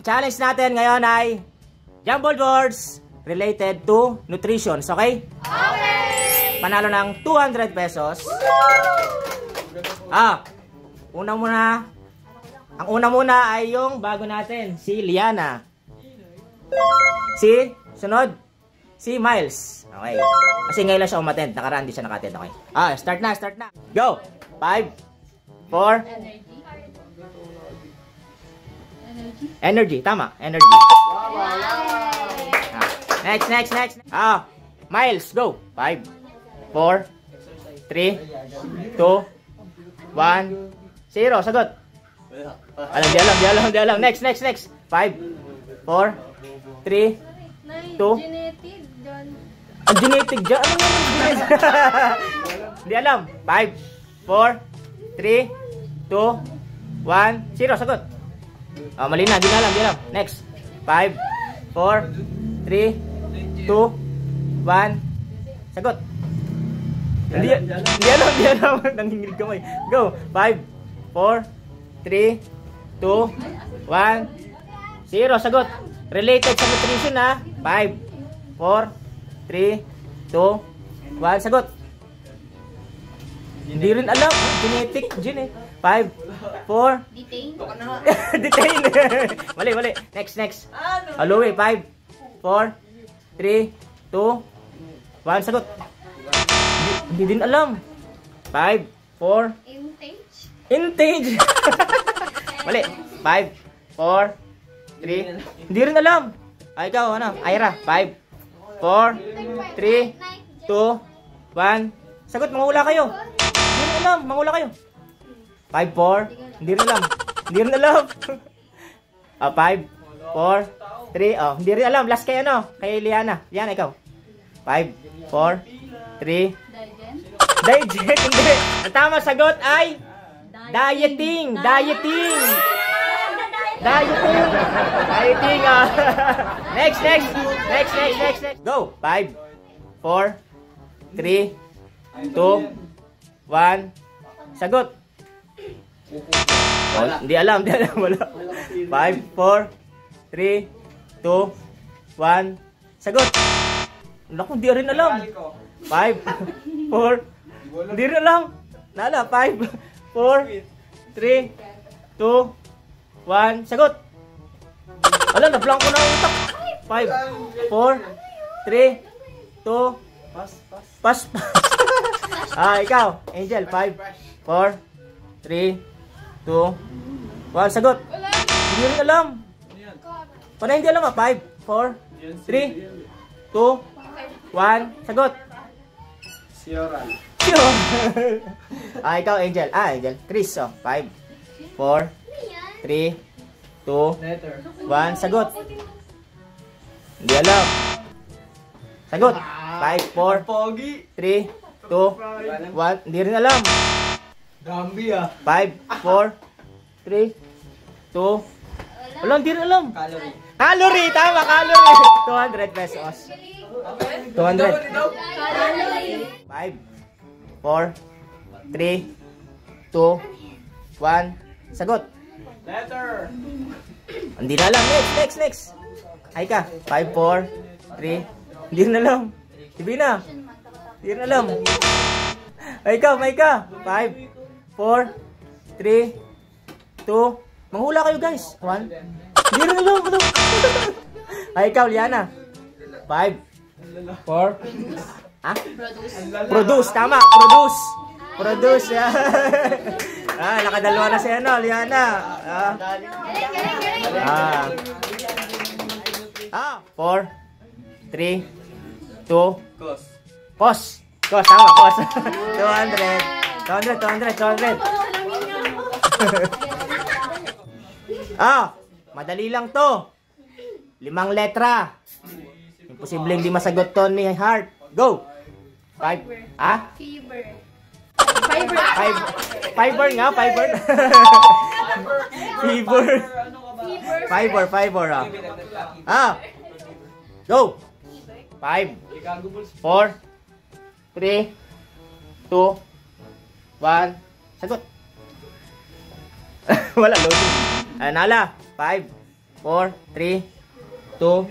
challenge natin ngayon ay jumble boards related to nutrition. Okay? Okay! Panalo ng 200 pesos. Ang una muna ay yung bago natin, si Liana. Sunod, si Miles. Okay. Kasi ngayon lang siya umattend. Nakaraan di siya nakattend. Okay. Start na. Go! 5, 4. Energy. Tama. Energy. Next. Miles, go. 5, 4, 3, 2, 1, 0. Sagot. Di alam. Next. 5, 4, 3, 2. Ang genetic dyan. Ano naman genetic? Di alam. 5, 4, 3, 2, 1, 0. Sagot. Mali na. Di alam. Next. 5, 4, 3, 2, 1. Sagot. Di alam. Nanginginig kamay. Go. 5, 4, 3, 2, 1, 0. Sagot. Related sa nutrition na. 5, 4, 3, 2, 1. Sagot. Hindi rin alam. Genetic. 5, 4. Detain. Mali. Next. Aloe. 5, 4, 3, 2, 1. Sagot. Hindi din alam. 5, 4. Intage. Mali. 5, 4, 3. Hindi rin alam. Ikaw, Ira. 5, 4, 3, 2, 1. Sagot, mangula kayo. Hindi rin alam. Mangula kayo. 5, 4. Hindi rin alam. 5, 4, 3. Hindi rin alam. Last kay kay Liana. Liana, ikaw. 5, 4, 3. Digest. Hindi. Ang tama sagot ay dieting. Next. Go. 5, 4, 3, 2, 1. Sagot. Hindi alam. Wala. 5, 4, 3, 2, 1. Sagot. Naku, hindi rin alam. 5, 4. Hindi rin alam. 5, 4, 3, 2, 1. Sagot. Na-blank ko na ang utak. 5, 4, 3, 2. Pass. Ikaw, Angel. 5, 4, 3, 2, 1. Sagot. Hindi rin alam. Panay hindi alam 5, 4, 3, 2, 1. Sagot. Sioral. Ikaw, Angel. Angel. Chris, 5, 4, 3, 2, 1. Sagot. Hindi alam. Sagot. 5, 4, 3, 2, 1. Hindi rin alam. Gambia. 5, 4, 3, 2. Wala, hindi rin alam. Calorie. Tama, calorie. 200 pesos. 200. 5, 4, 3, 2, 1. Sagot. Letter. Hindi na alam. Next. Ay ka. 5, 4, 3. Hindi na alam. Ibina. Hindi na alam. Ay ka. 5, 4, 3, 2. Manghula kayo guys. 1. Hindi na alam. Ay ikaw, Liana. 5, 4. Produce. Tama. Produce. Nakadalawa na si Liana. 4, 3, 2. Kos. Tama, kos. 200. Madali lang to. 5 letra. Imposibleng di masagot to ni Heart. Go. 5. Fiber nga. Fiber. Go. 5, 4, 3, 2, 1. Sagot. Wala loading. Nala. 5, 4, 3, 2,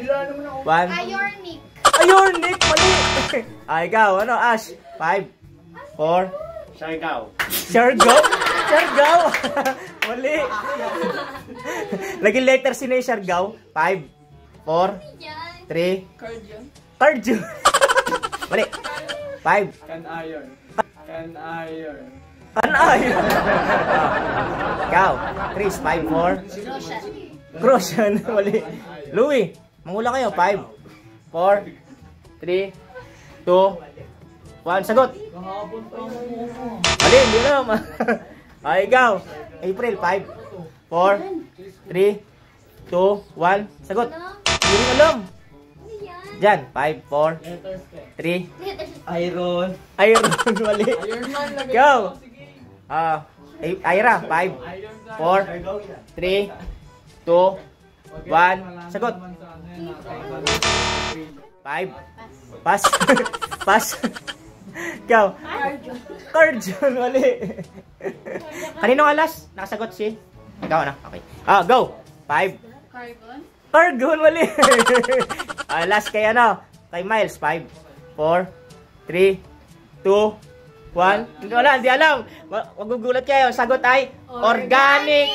1. Ionic. Ayun, Nick, mali. Ikaw, ano, Ash? 5, 4. Siargao. Siargao? Siargao? Mali. Laging letter C na yung Siargao. 5, 4, 3. Cardio. Mali. 5. Can-iron. Can-iron. Ano? Ikaw. Chris, 5, 4. Crossan. Mali. Louie, mangula kayo. 5, 4, 3, 2, 1. Sagot. Mali, hindi alam. Ikaw. April, 5, 4, 3, 2, 1. Sagot. Hindi rin alam. Diyan, 5, 4, 3. Iron. Iron. Mali. Ikaw. Ira, 5, 4, 3, 2, 1. Sagot. 5. Pass. Pass. Ikaw. Cardion. Mali. Kanino nga last? Nakasagot si? Ikaw na. Okay. Go. 5. Carbon. Cargon. Mali. Last kay ano? Kay Miles. 5, 4, 3, 2, 1. Hindi alam. Magugulat kayo. Sagot ay organic.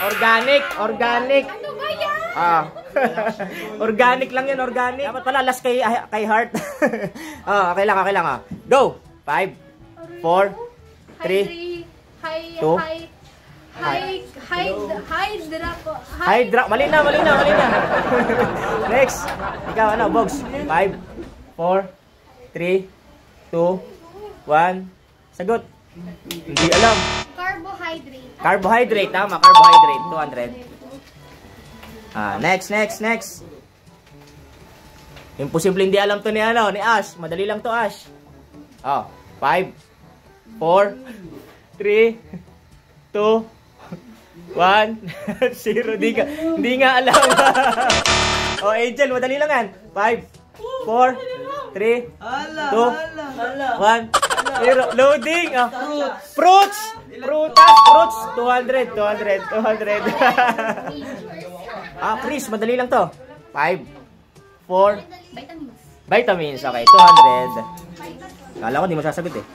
Organic. Organic. Ano ba yan? Organic lang yun, organic. Dapat pala last kay Heart. Okay lang. Go. 5, 4, 3, 2. Hydra. Mali na. Next. Ikaw, ano, Bogs? 5, 4, 3, 2, 1. Sagot. Hindi alam. Carbohydrate. Carbohydrate. Tama, carbohydrate. 200. Next. Imposible hindi alam to ni Ash. Madali lang to, Ash. 5, 4, 3, 2, 1, 0. Hindi nga alam. Angel, madali lang yan. 5, 4, 3, 2, 1, 0. Loading. Fruits. Fruits. 200. Chris, madali lang to. 5, 4. Vitamins. Okay, 200. Kala ko di masasagot eh.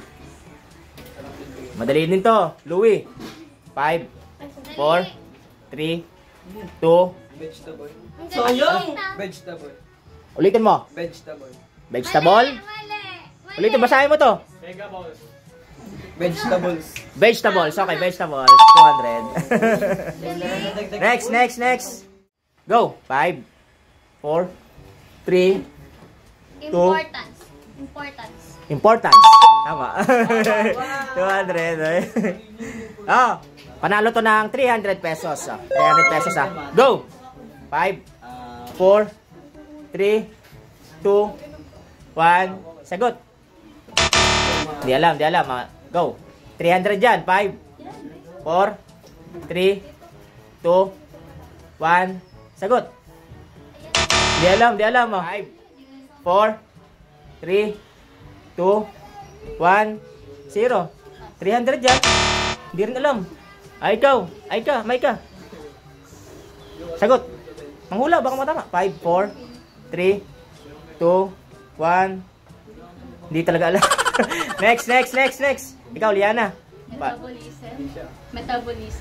Madali din to. Louie. 5, 4, 3, 2. Vegetable. Vegetable. Ulitin mo. Vegetable. Vegetable. Ulitin, basahin mo to. Mega balls. Vegetables. Vegetables. Okay, vegetables. 200. Next. Go. 5, 4, 3, 2. Importance. Tama. 200. Panalo to ng 300 pesos. 300 pesos Go. 5, 4, 3, 2, 1. Sagot. Di alam. Go. 300 dyan. 5, 4, 3, 2, 1. Sagot. Di alam. 5, 4, 3, 2, 1, 0. 300 dyan. Hindi rin alam. Ikaw. Maika. Sagot. Manghula, baka matama. 5, 4, 3, 2, 1. Hindi talaga alam. Next. Ikaw, Liana.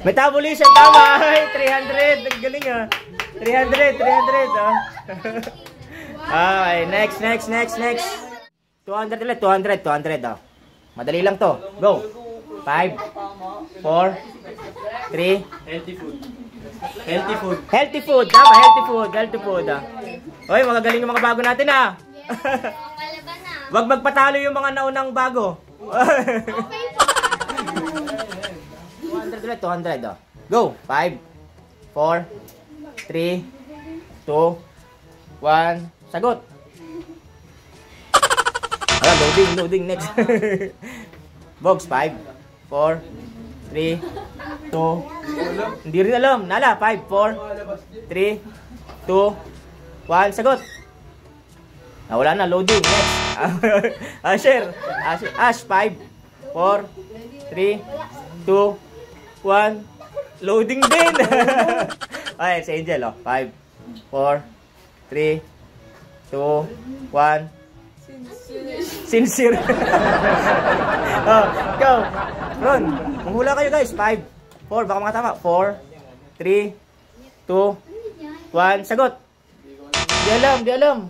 Metabolism. Tama. 300. Ang galing 300. Okay, next. 200 ulit. 200. Madali lang to. Go. 5, 4, 3. Healthy food. Tama, healthy food. Oy, magagaling yung mga bago natin Wag magpatalo yung mga naunang bago. 200 ulit. Go. 5, 4, 3, 2, 1. Sagot. Loading. Next. Box. 5, 4, 3, 2. Hindi rin alam. Nala. 5, 4, 3, 2, 1. Sagot. Wala na. Loading. Next. Ash. 5, 4, 3, 2, 1. Loading din. Okay, si Angel, oh. 5, 4, 3, 2, 1. Sincere. Oh, go. Ron, manghula kayo guys. 5, 4, baka makatama. 4, 3, 2, 1. Sagot. Di alam.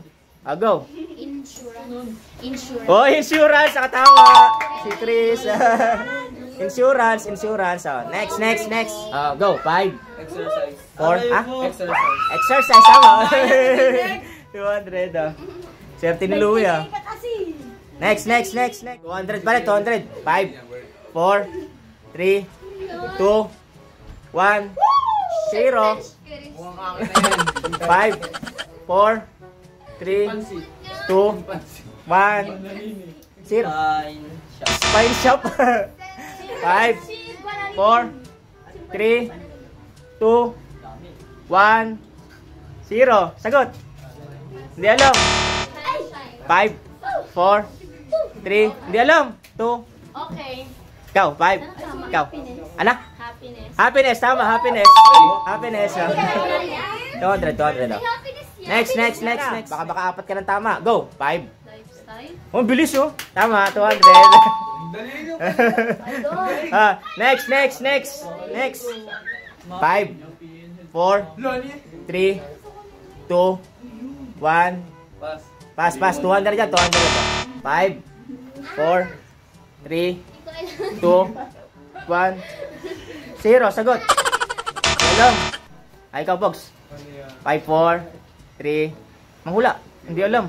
Go. Insurance. Oh, insurance. Nakatawa. Si Chris. Insurance. Oh, next. Go. 5, Exercise. 4, Exercise. Exercise. Tama. 200. Swerte ni Louie, ah. Next. 200 pala, 200. 5, 4, 3, 2, 1, 0. 5, 4, 3, 2, 1, 0. Spine shop. 5, 4, 3, 2, 1, 0. Sagot. Hindi alam. 5, 4, 3. Hindi alam. 2. Okay. Ikaw, 5. Ikaw. Anak? Happiness. Tama, happiness. Happiness. 200. Next. Baka apat ka ng tama. Go. 5. Lifestyle. Oh, bilis oh. Tama, 200. Next. 5, 4, 3, 2, 1. Pass. Pass. 200 dyan. 5, 4, 3, 2, 1, 0. Sagot. Alam. Ay, ikaw, Box. 5, 4, 3. Manghula. Hindi alam.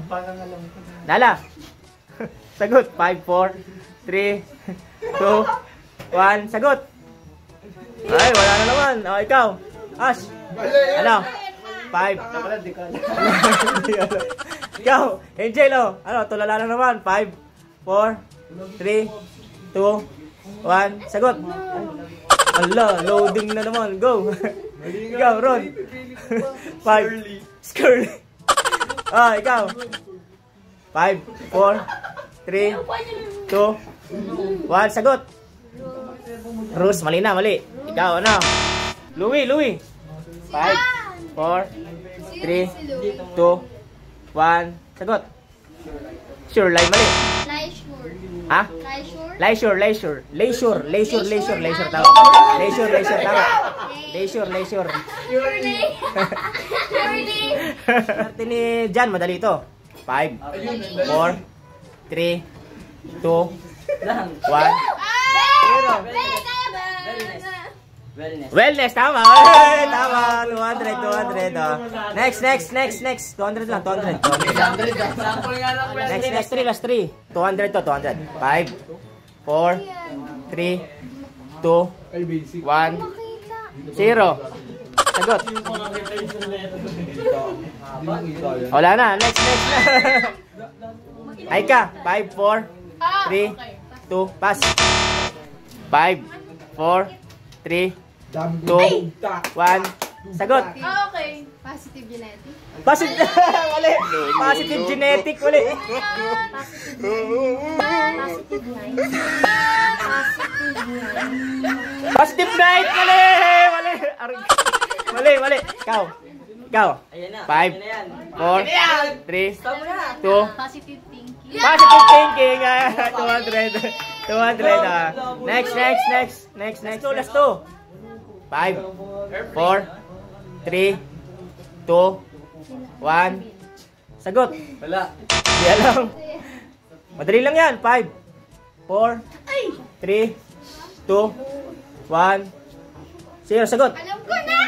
Nala. Sagot. 5, 4, 3, 2, 1. Sagot. Ay, wala na naman. O, ikaw. Ash. Ano? 5. Ikaw. Angel, oh. Ano, tulala na naman. 5, 4, 3, 2, 1. Sagot. Ala, loading na naman. Go. Ikaw, Ron. 5. Skirly. Ikaw. 5, 4, 3, 2, 1. Sagot. Rose, mali. Ikaw, ano? Louie. 5, 4, 3, 2, 1. Sagot. Sure, mali. Leisure. Ha? Leisure. Leisure. Tama. Leisure. Swerte ni Jan, madali ito. 5, 4, 3, 2, 1. Wellness, tama. Tama. 200. Next. 200 lang, 200. Next, last 3. 200 to, 200. 5, 4, 3, 2, 1, 0. Sagot. Wala na. Next na. Ay ka. 5, 4, 3, 2, pass. 5, 4, 3, 2, 1. Sagot. Okay. Positive genetic. Positive. Wali. Positive genetic. Wali. Positive night. Mali. Ikaw. 5, 4, 3, 2. Positive thinking. Positive thinking. 200. Next. Last 2. 5, 4, 3, 2, 1. Sagot. Wala. Di alam. Madali lang yan. 5, 4, 3, 2, 1. 0. Sagot. Alam ko na!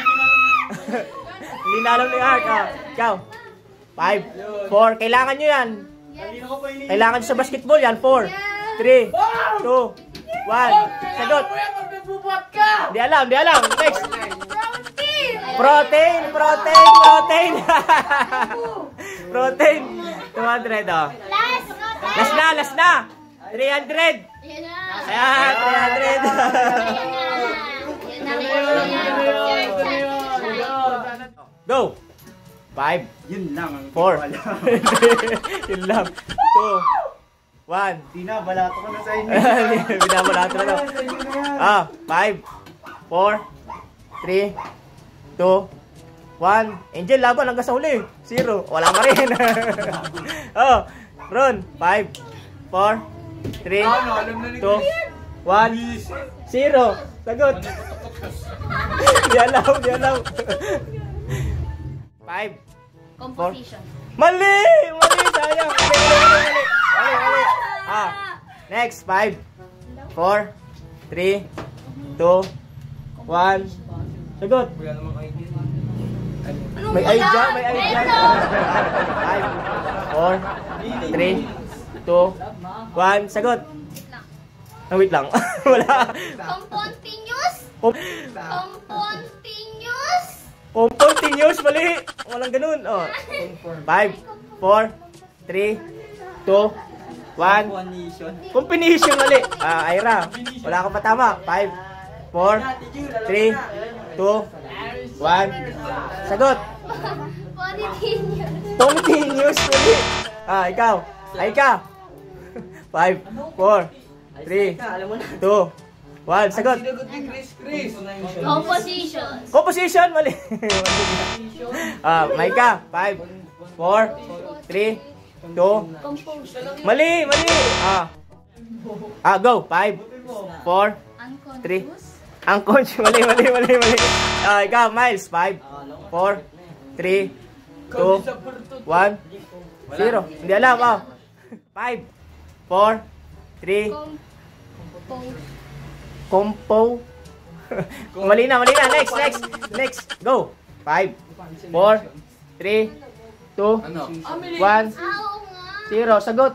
Hindi na alam ni Art. Ikaw. 5, 4. Kailangan nyo yan. Kailangan nyo sa basketball yan. 4, 3, 2, 1. Sagot. Di alam. Next. Protein. Protein. 200. Last na. 300. Yan na. Ayan, 300. Go. 5, Yun lang. 4. Yun lang. 2, 1. Balato ka na sa inyo. Binabalato na. 5, 4, 3, 2, 1. Angel, laban hanggang sa huli. 0. Wala pa rin. Oh, Ron. 5, 4, 3, 2, 1, 0. Sagot. Di alaw. 5. Composition. Mali! Sayang. Mali. Next. 5, 4, 3, 2, 1. Sagot. Wala namang idea. May idea. 5, 4, 3, 2, 1. Sagot. Wait lang. Wala. Compontinuous. Compontinuous. Mali. Walang ganun. Oh. 5, 4, 3, 2, 1. Combination. Mali. Ira. Wala ka pa tama. 5, 4, 3, 2, 1. Sagot. Continuous. Mali. Ikaw. Aika. 5, 4, 3, 2, 1. Sagot. Composition. Mali. Maika. 5, 4, 3, 2. Mali. Go. 5, 4, 3. Unconscious. Mali. Ikaw, Miles. 5, 4, 3, 2, 1, 0. Hindi alam. 5, 4, 3. Compo. Mali na. Next. Go. 5, 4, 3, 2, 1, 0. Sagot.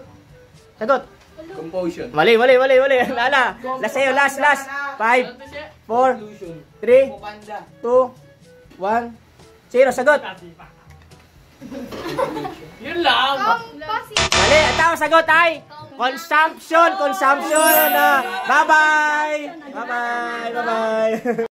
Composition. Mali. Lala. Last sa'yo. Last. 5, 4, 3, 2, 1, 0. Sagot. Yun lang. Mali. Ang tamang sagot ay consumption. Bye-bye.